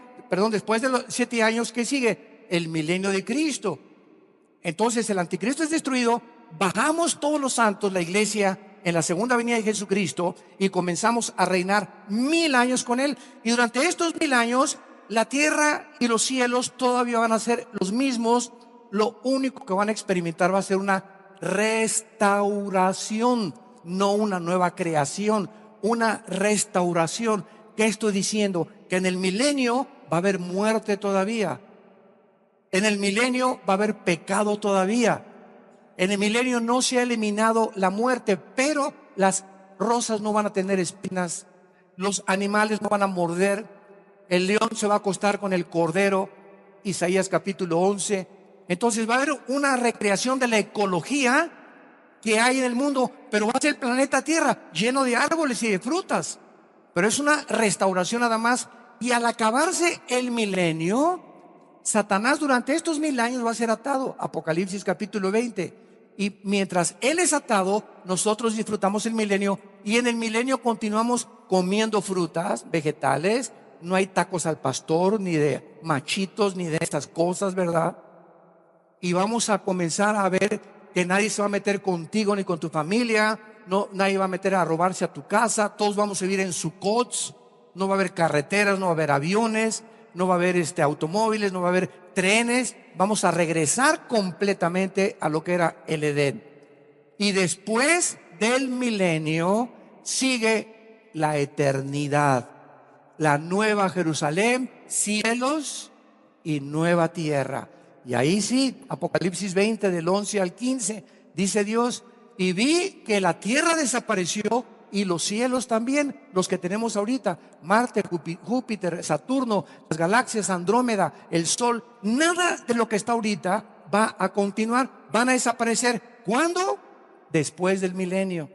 después de los 7 años que sigue, el milenio de Cristo. Entonces el anticristo es destruido, bajamos todos los santos, la iglesia, en la segunda venida de Jesucristo, y comenzamos a reinar 1000 años con Él. Y durante estos 1000 años, la tierra y los cielos todavía van a ser los mismos. Lo único que van a experimentar va a ser una restauración, no una nueva creación, una restauración. ¿Qué estoy diciendo? Que en el milenio va a haber muerte todavía. En el milenio va a haber pecado todavía. En el milenio no se ha eliminado la muerte, pero las rosas no van a tener espinas, los animales no van a morder, el león se va a acostar con el cordero, Isaías capítulo 11. Entonces va a haber una recreación de la ecología que hay en el mundo, pero va a ser el planeta Tierra lleno de árboles y de frutas. Pero es una restauración nada más. Y al acabarse el milenio, Satanás durante estos 1000 años va a ser atado, Apocalipsis capítulo 20. Y mientras él es atado, nosotros disfrutamos el milenio, y en el milenio continuamos comiendo frutas, vegetales. No hay tacos al pastor, ni de machitos, ni de estas cosas, ¿verdad? Y vamos a comenzar a ver que nadie se va a meter contigo ni con tu familia. No, nadie va a meter a robarse a tu casa. Todos vamos a vivir en Sucots. No va a haber carreteras, no va a haber aviones, no va a haber automóviles, no va a haber trenes. Vamos a regresar completamente a lo que era el Edén. Y después del milenio sigue la eternidad, la nueva Jerusalén, cielos y nueva tierra. Y ahí sí, Apocalipsis 20 del 11 al 15, dice Dios: y vi que la tierra desapareció y los cielos también, los que tenemos ahorita, Marte, Júpiter, Saturno, las galaxias, Andrómeda, el Sol, nada de lo que está ahorita va a continuar, van a desaparecer. ¿Cuándo? Después del milenio.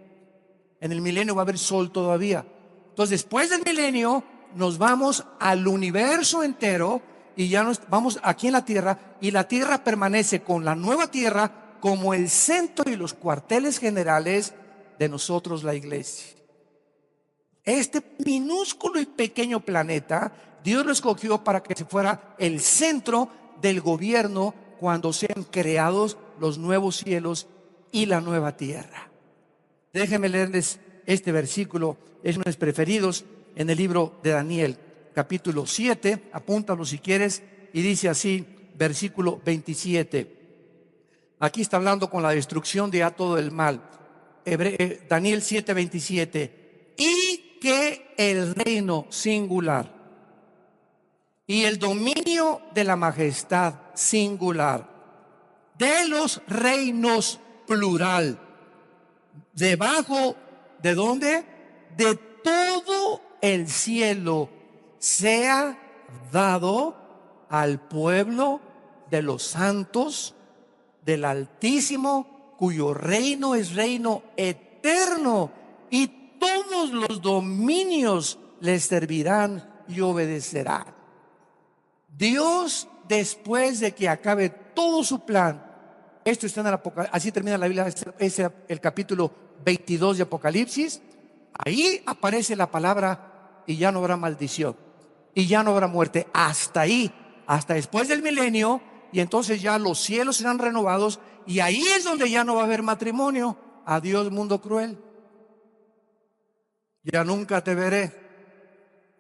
En el milenio va a haber sol todavía. Entonces, después del milenio, nos vamos al universo entero y ya nos vamos aquí en la Tierra, y la Tierra permanece con la nueva Tierra como el centro y los cuarteles generales de nosotros, la iglesia. Este minúsculo y pequeño planeta, Dios lo escogió para que se fuera el centro del gobierno cuando sean creados los nuevos cielos y la nueva tierra. Déjenme leerles este versículo, es uno de mis preferidos, en el libro de Daniel, capítulo 7, apúntalo si quieres, y dice así, versículo 27. Aquí está hablando con la destrucción de todo el mal. Daniel 7, 27. Y que el reino singular y el dominio de la majestad singular de los reinos plural, debajo de ¿dónde? De todo el cielo, sea dado al pueblo de los santos del Altísimo, cuyo reino es reino eterno, y todos los dominios les servirán y obedecerán. Dios, después de que acabe todo su plan, esto está en el Apocalipsis, así termina la Biblia, es el capítulo 22 de Apocalipsis. Ahí aparece la palabra, y ya no habrá maldición, y ya no habrá muerte, hasta ahí, hasta después del milenio, y entonces ya los cielos serán renovados, y ahí es donde ya no va a haber matrimonio. Adiós, mundo cruel, ya nunca te veré.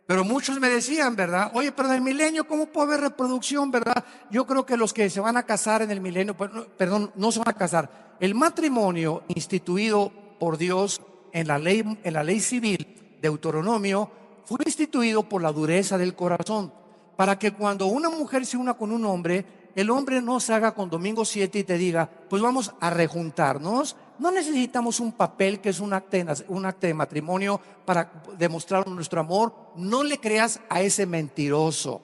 Pero muchos me decían, ¿verdad? Oye, pero en el milenio, ¿cómo puede haber reproducción, verdad? Yo creo que los que se van a casar en el milenio, perdón, no se van a casar. El matrimonio instituido por Dios en la ley civil, Deuteronomio, fue instituido por la dureza del corazón, para que cuando una mujer se una con un hombre, el hombre no se haga con Domingo 7 y te diga, pues vamos a rejuntarnos. No necesitamos un papel que es un acta de matrimonio para demostrar nuestro amor. No le creas a ese mentiroso.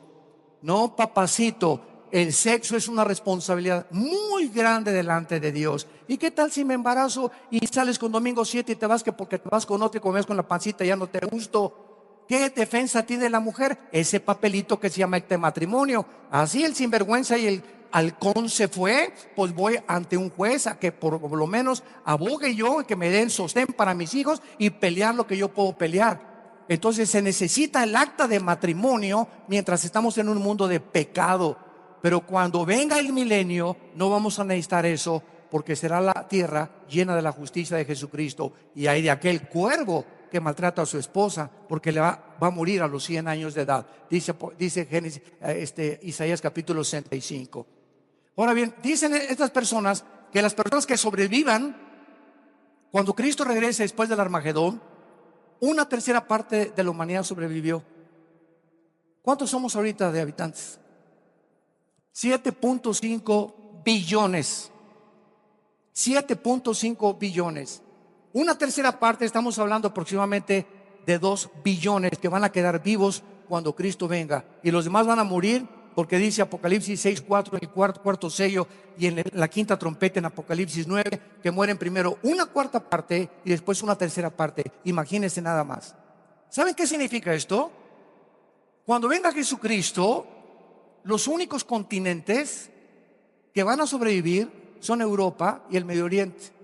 No, papacito, el sexo es una responsabilidad muy grande delante de Dios. ¿Y qué tal si me embarazo y sales con Domingo 7 y te vas, que porque te vas con otro y comes con la pancita ya no te gusto? ¿Qué defensa tiene la mujer? Ese papelito que se llama acta de matrimonio. Así el sinvergüenza y el halcón se fue, pues voy ante un juez a que por lo menos abogue yo, que me den sostén para mis hijos y pelear lo que yo puedo pelear. Entonces se necesita el acta de matrimonio mientras estamos en un mundo de pecado. Pero cuando venga el milenio no vamos a necesitar eso, porque será la tierra llena de la justicia de Jesucristo, y hay de aquel cuervo que maltrata a su esposa, porque le va a morir a los 100 años de edad. Dice Génesis, Isaías capítulo 65. Ahora bien, dicen estas personas que las personas que sobrevivan cuando Cristo regrese después del Armagedón, una tercera parte de la humanidad sobrevivió. ¿Cuántos somos ahorita de habitantes? 7.5 billones. 7.5 billones. Una tercera parte, estamos hablando aproximadamente de 2 billones que van a quedar vivos cuando Cristo venga, y los demás van a morir, porque dice Apocalipsis 6:4 en el cuarto sello, y en la quinta trompeta en Apocalipsis 9, que mueren primero una cuarta parte y después una tercera parte. Imagínense nada más. ¿Saben qué significa esto? Cuando venga Jesucristo, los únicos continentes que van a sobrevivir son Europa y el Medio Oriente.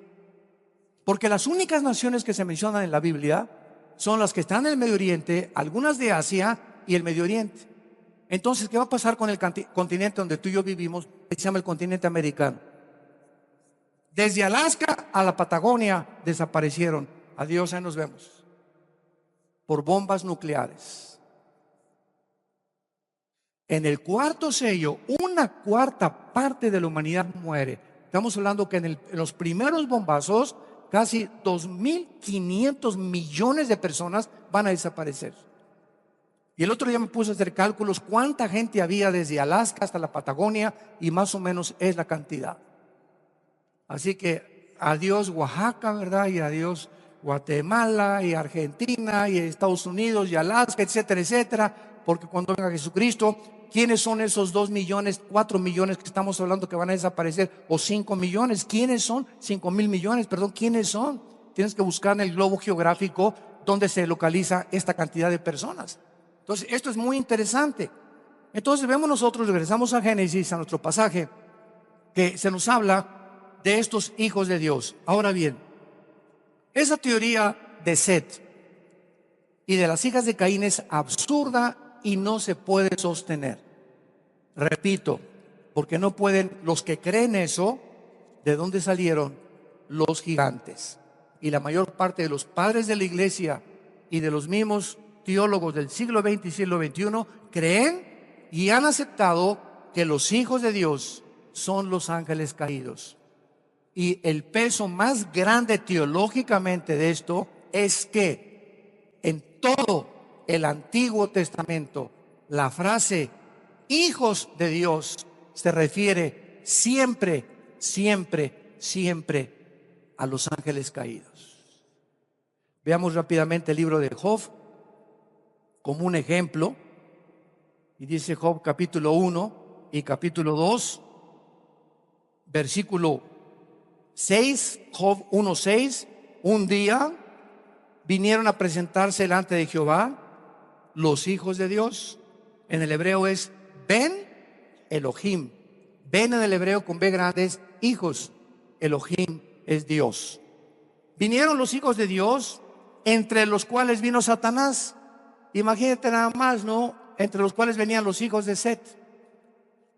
Porque las únicas naciones que se mencionan en la Biblia son las que están en el Medio Oriente, algunas de Asia y el Medio Oriente. Entonces, ¿qué va a pasar con el continente donde tú y yo vivimos, que se llama el continente americano? Desde Alaska a la Patagonia desaparecieron. Adiós, ahí nos vemos. Por bombas nucleares. En el cuarto sello, una cuarta parte de la humanidad muere. Estamos hablando que en los primeros bombazos, casi 2.500 millones de personas van a desaparecer. Y el otro día me puse a hacer cálculos cuánta gente había desde Alaska hasta la Patagonia, y más o menos es la cantidad. Así que adiós Oaxaca, ¿verdad? Y adiós Guatemala y Argentina y Estados Unidos y Alaska, etcétera, etcétera, porque cuando venga Jesucristo, ¿quiénes son esos 2 millones, 4 millones que estamos hablando que van a desaparecer? O 5 millones, ¿quiénes son? 5,000 millones, perdón, ¿quiénes son? Tienes que buscar en el globo geográfico donde se localiza esta cantidad de personas. Entonces, esto es muy interesante. Entonces, vemos nosotros, regresamos a Génesis, a nuestro pasaje, que se nos habla de estos hijos de Dios. Ahora bien, esa teoría de Set y de las hijas de Caín es absurda y no se puede sostener. Repito, porque no pueden, los que creen eso, ¿de dónde salieron? Los gigantes. Y la mayor parte de los padres de la iglesia y de los mismos teólogos del siglo XX y siglo XXI creen y han aceptado que los hijos de Dios son los ángeles caídos. Y el peso más grande teológicamente de esto es que en todo el Antiguo Testamento la frase hijos de Dios se refiere siempre, siempre, siempre a los ángeles caídos. Veamos rápidamente el libro de Job como un ejemplo. Y dice Job capítulo 1 y capítulo 2, versículo 6, Job 1:6. Un día vinieron a presentarse delante de Jehová los hijos de Dios. En el hebreo es Ben Elohim. Ben en el hebreo con B grande es hijos. Elohim es Dios. Vinieron los hijos de Dios, entre los cuales vino Satanás. Imagínate nada más, ¿no? Entre los cuales venían los hijos de Set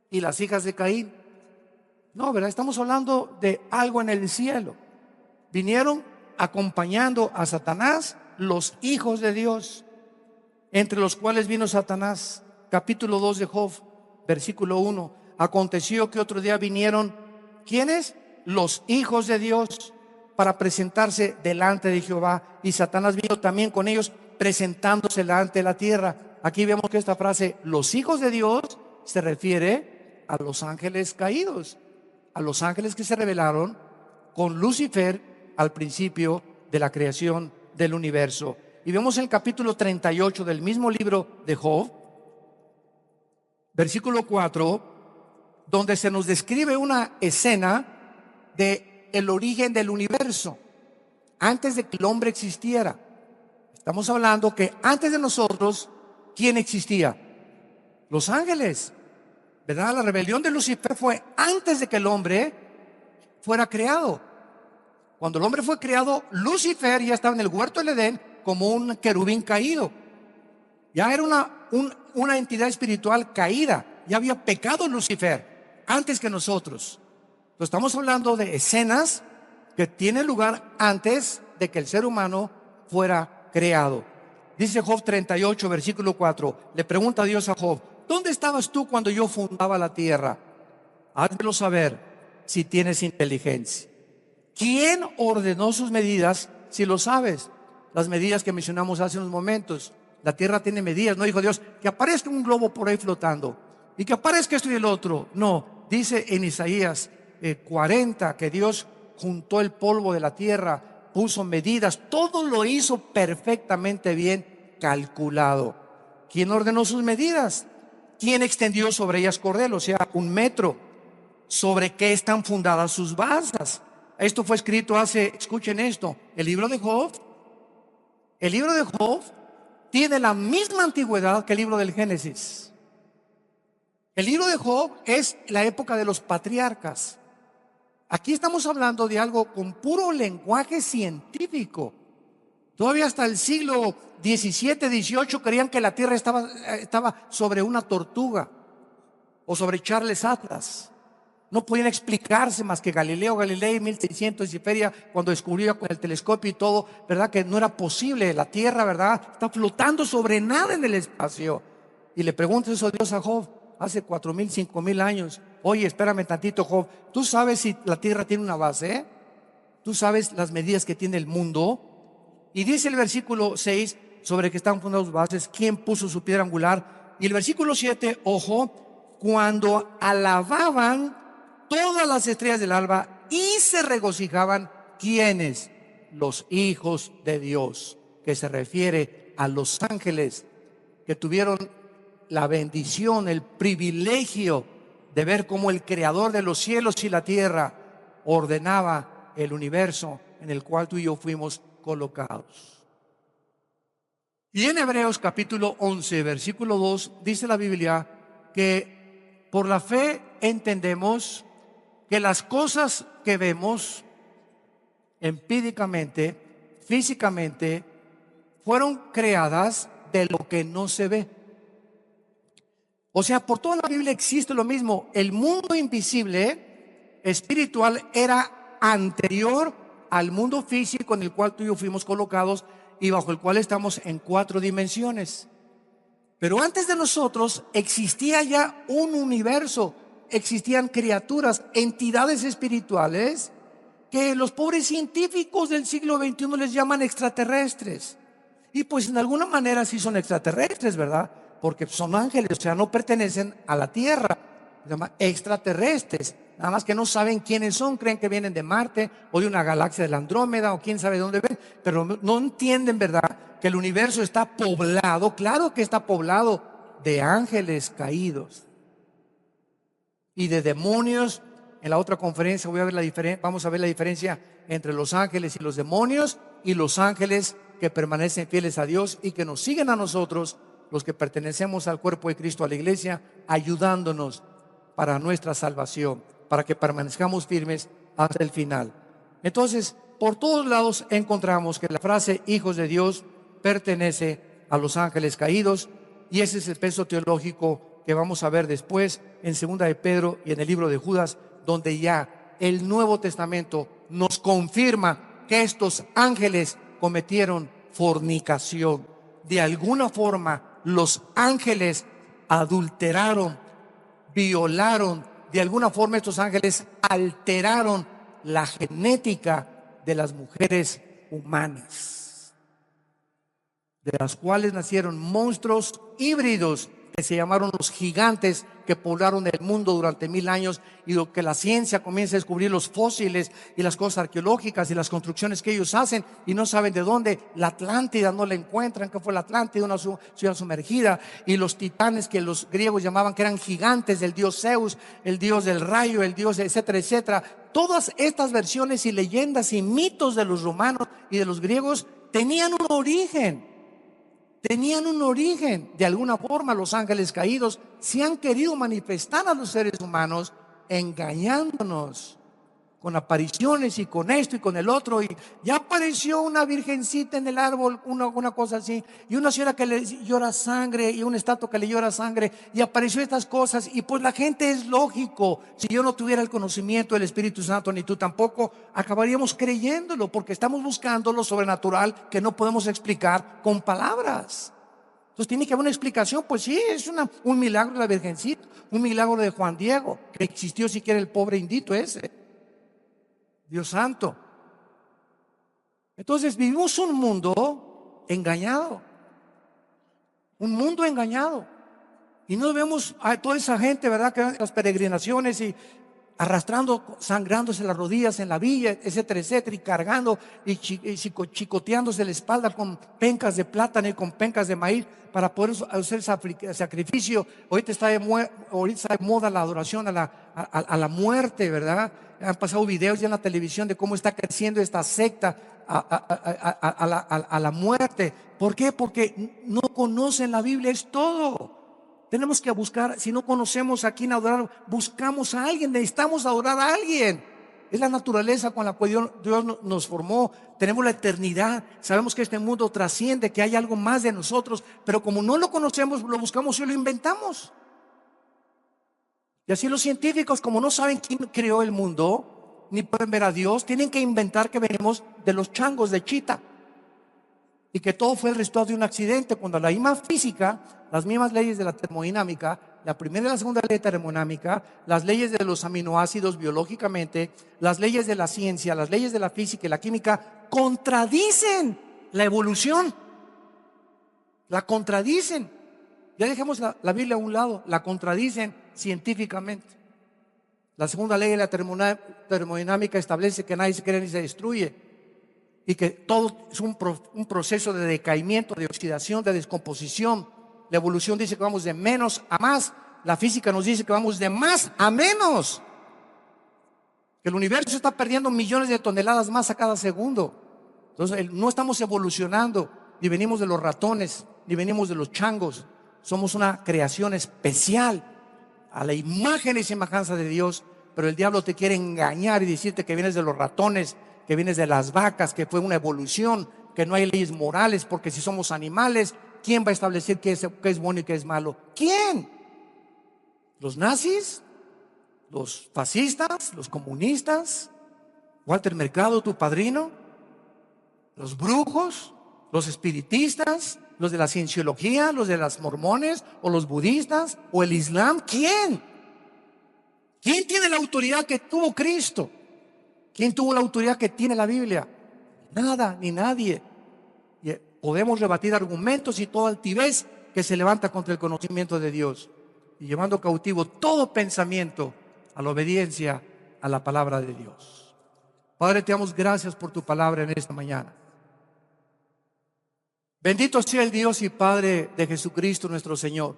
y las hijas de Caín. No, ¿verdad? Estamos hablando de algo en el cielo. Vinieron acompañando a Satanás los hijos de Dios, entre los cuales vino Satanás. Capítulo 2 de Job, versículo 1. Aconteció que otro día vinieron, ¿quiénes? Los hijos de Dios, para presentarse delante de Jehová. Y Satanás vino también con ellos, presentándose delante de la tierra. Aquí vemos que esta frase, los hijos de Dios, se refiere a los ángeles caídos, a los ángeles que se rebelaron con Lucifer al principio de la creación del universo. Y vemos en el capítulo 38 del mismo libro de Job, versículo 4, donde se nos describe una escena de el origen del universo, antes de que el hombre existiera. Estamos hablando que antes de nosotros, ¿quién existía? Los ángeles, ¿verdad? La rebelión de Lucifer fue antes de que el hombre fuera creado. Cuando el hombre fue creado, Lucifer ya estaba en el huerto del Edén como un querubín caído. Ya era una entidad espiritual caída. Ya había pecado Lucifer antes que nosotros. Entonces, estamos hablando de escenas que tienen lugar antes de que el ser humano fuera creado. Dice Job 38, versículo 4. Le pregunta a Dios a Job: ¿dónde estabas tú cuando yo fundaba la tierra? Házmelo saber si tienes inteligencia. ¿Quién ordenó sus medidas? Si lo sabes, las medidas que mencionamos hace unos momentos. La tierra tiene medidas. No dijo Dios que aparezca un globo por ahí flotando y que aparezca esto y el otro. No, dice en Isaías 40 que Dios juntó el polvo de la tierra, puso medidas, todo lo hizo perfectamente bien calculado. ¿Quién ordenó sus medidas? ¿Quién extendió sobre ellas cordel? O sea, 1 metro. ¿Sobre qué están fundadas sus basas? Esto fue escrito escuchen esto, el libro de Job. El libro de Job tiene la misma antigüedad que el libro del Génesis. El libro de Job es la época de los patriarcas. Aquí estamos hablando de algo con puro lenguaje científico. Todavía hasta el siglo XVII, XVIII creían que la tierra estaba sobre una tortuga o sobre Charles Atlas. No podían explicarse más que Galileo Galilei, 1600 y feria, cuando descubrió con el telescopio y todo, ¿verdad? Que no era posible. La tierra, ¿verdad? Está flotando sobre nada en el espacio. Y le pregunta eso a Dios a Job hace 4,000, 5,000 años. Oye, espérame tantito, Job. ¿Tú sabes si la tierra tiene una base? ¿Tú sabes las medidas que tiene el mundo? Y dice el versículo 6 sobre que están fundadas bases, ¿quién puso su piedra angular? Y el versículo 7, ojo, cuando alababan todas las estrellas del alba y se regocijaban, ¿quiénes? los hijos de Dios, que se refiere a los ángeles que tuvieron la bendición, el privilegio de ver cómo el creador de los cielos y la tierra ordenaba el universo en el cual tú y yo fuimos colocados. Y en Hebreos capítulo 11, versículo 2, dice la Biblia que por la fe entendemos que las cosas que vemos empíricamente, físicamente, fueron creadas de lo que no se ve. O sea, por toda la Biblia existe lo mismo. El mundo invisible, espiritual, era anterior al mundo físico en el cual tú y yo fuimos colocados y bajo el cual estamos en 4 dimensiones. Pero antes de nosotros existía ya un universo, existían criaturas, entidades espirituales que los pobres científicos del siglo XXI les llaman extraterrestres. Y pues en alguna manera sí son extraterrestres, ¿verdad? Porque son ángeles, o sea, no pertenecen a la Tierra. Se llaman extraterrestres. Nada más que no saben quiénes son, creen que vienen de Marte o de una galaxia de la Andrómeda o quién sabe dónde ven, pero no entienden, ¿verdad?, que el universo está poblado, claro que está poblado de ángeles caídos y de demonios. En la otra conferencia vamos a ver la diferencia entre los ángeles y los demonios y los ángeles que permanecen fieles a Dios y que nos siguen a nosotros, los que pertenecemos al cuerpo de Cristo, a la iglesia, ayudándonos para nuestra salvación, para que permanezcamos firmes hasta el final. Entonces, por todos lados encontramos que la frase hijos de Dios pertenece a los ángeles caídos, y ese es el peso teológico que vamos a ver después en 2 de Pedro y en el libro de Judas, donde ya el Nuevo Testamento nos confirma que estos ángeles cometieron fornicación. De alguna forma, los ángeles adulteraron, violaron, de alguna forma estos ángeles alteraron la genética de las mujeres humanas, de las cuales nacieron monstruos híbridos que se llamaron los gigantes, que poblaron el mundo durante 1000 años, y lo que la ciencia comienza a descubrir, los fósiles y las cosas arqueológicas y las construcciones que ellos hacen y no saben de dónde. La Atlántida no la encuentran, que fue la Atlántida, una ciudad sumergida, y los titanes que los griegos llamaban que eran gigantes, del dios Zeus, el dios del rayo, el dios etcétera, etcétera. Todas estas versiones y leyendas y mitos de los romanos y de los griegos tenían un origen. De alguna forma los ángeles caídos se han querido manifestar a los seres humanos, engañándonos con apariciones y con esto y con el otro. Y ya apareció una virgencita en el árbol, una cosa así, y una señora que le llora sangre, y una estatua que le llora sangre, y apareció estas cosas. Y pues la gente, es lógico, si yo no tuviera el conocimiento del Espíritu Santo, ni tú tampoco, acabaríamos creyéndolo, porque estamos buscando lo sobrenatural que no podemos explicar con palabras. Entonces tiene que haber una explicación. Pues sí, es un milagro de la virgencita, un milagro de Juan Diego, que existió siquiera el pobre indito ese, Dios santo. Entonces vivimos un mundo engañado, y no vemos a toda esa gente, ¿verdad?, que van a las peregrinaciones y arrastrando, sangrándose las rodillas en la villa, etcétera, etcétera, y cargando y chicoteándose la espalda con pencas de plátano y con pencas de maíz para poder hacer sacrificio. Ahorita está de moda la adoración a la muerte, ¿verdad? Han pasado videos ya en la televisión de cómo está creciendo esta secta a la muerte. ¿Por qué? Porque no conocen la Biblia, es todo. Tenemos que buscar. Si no conocemos a quién adorar, buscamos a alguien, necesitamos adorar a alguien. Es la naturaleza con la cual Dios nos formó. Tenemos la eternidad, sabemos que este mundo trasciende, que hay algo más de nosotros, pero como no lo conocemos, lo buscamos y lo inventamos. Y así los científicos, como no saben quién creó el mundo, ni pueden ver a Dios, tienen que inventar que venimos de los changos de Chita y que todo fue el resultado de un accidente, cuando la misma física, las mismas leyes de la termodinámica, la primera y la segunda ley termodinámica, las leyes de los aminoácidos biológicamente, las leyes de la ciencia, las leyes de la física y la química contradicen la evolución, la contradicen. Ya dejemos la Biblia a un lado, la contradicen científicamente. La segunda ley de la termodinámica establece que nadie se crea ni se destruye. y que todo es un proceso de decaimiento, de oxidación, de descomposición. La evolución dice que vamos de menos a más. La física nos dice que vamos de más a menos. Que el universo está perdiendo millones de toneladas más a cada segundo. Entonces no estamos evolucionando, ni venimos de los ratones, ni venimos de los changos. Somos una creación especial a la imagen y semejanza de Dios. Pero el diablo te quiere engañar y decirte que vienes de los ratones, que vienes de las vacas, que fue una evolución, que no hay leyes morales, porque si somos animales, ¿quién va a establecer qué es bueno y qué es malo? ¿Quién? ¿Los nazis? ¿Los fascistas? ¿Los comunistas? ¿Walter Mercado, tu padrino? ¿Los brujos? ¿Los espiritistas? ¿Los de la cienciología? ¿Los de las mormones? ¿O los budistas? ¿O el islam? ¿Quién? ¿Quién tiene la autoridad que tuvo Cristo? ¿Quién tuvo la autoridad que tiene la Biblia? Nada, ni nadie. Y podemos rebatir argumentos y toda altivez que se levanta contra el conocimiento de Dios, y llevando cautivo todo pensamiento a la obediencia a la palabra de Dios. Padre, te damos gracias por tu palabra en esta mañana. Bendito sea el Dios y Padre de Jesucristo nuestro Señor,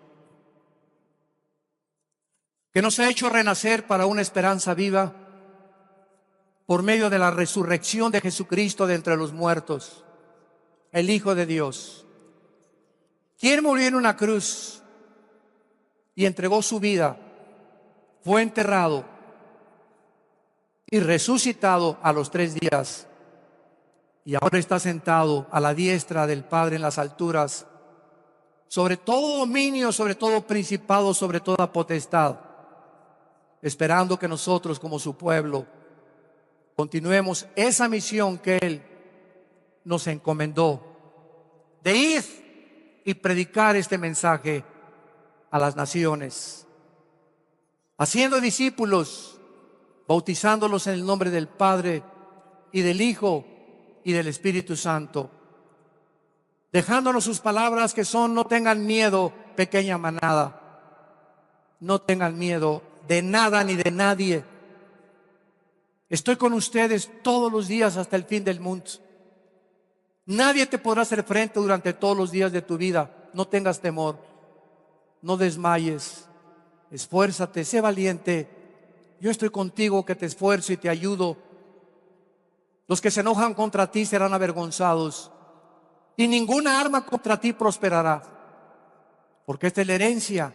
que nos ha hecho renacer para una esperanza viva por medio de la resurrección de Jesucristo de entre los muertos, el Hijo de Dios, quien murió en una cruz y entregó su vida, fue enterrado y resucitado a los 3 días, y ahora está sentado a la diestra del Padre en las alturas, sobre todo dominio, sobre todo principado, sobre toda potestad, esperando que nosotros como su pueblo continuemos esa misión que Él nos encomendó, de ir y predicar este mensaje a las naciones, haciendo discípulos, bautizándolos en el nombre del Padre y del Hijo y del Espíritu Santo, dejándonos sus palabras que son: no tengan miedo, pequeña manada, no tengan miedo de nada ni de nadie. Estoy con ustedes todos los días hasta el fin del mundo. Nadie te podrá hacer frente durante todos los días de tu vida. No tengas temor, no desmayes, esfuérzate, sé valiente. Yo estoy contigo, que te esfuerzo y te ayudo. Los que se enojan contra ti serán avergonzados, y ninguna arma contra ti prosperará, porque esta es la herencia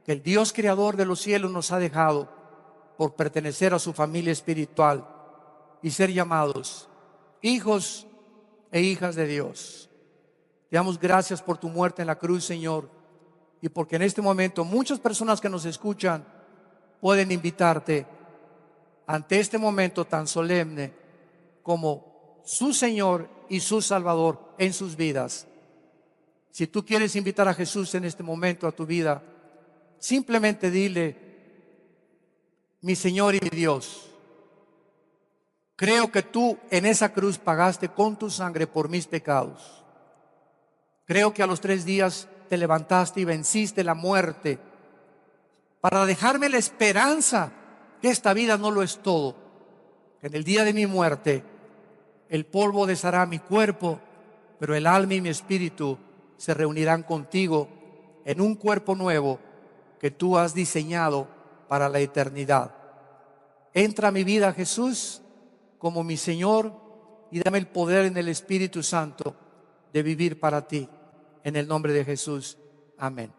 que el Dios creador de los cielos nos ha dejado por pertenecer a su familia espiritual y ser llamados hijos e hijas de Dios. Te damos gracias por tu muerte en la cruz, Señor, y porque en este momento muchas personas que nos escuchan pueden invitarte ante este momento tan solemne como su Señor y su Salvador en sus vidas. Si tú quieres invitar a Jesús en este momento a tu vida, simplemente dile: mi Señor y mi Dios, creo que tú en esa cruz pagaste con tu sangre por mis pecados. Creo que a los 3 días te levantaste y venciste la muerte para dejarme la esperanza que esta vida no lo es todo, que en el día de mi muerte el polvo deshará mi cuerpo, pero el alma y mi espíritu se reunirán contigo en un cuerpo nuevo que tú has diseñado para la eternidad. Entra a mi vida, Jesús, como mi Señor, y dame el poder en el Espíritu Santo de vivir para ti. En el nombre de Jesús. Amén.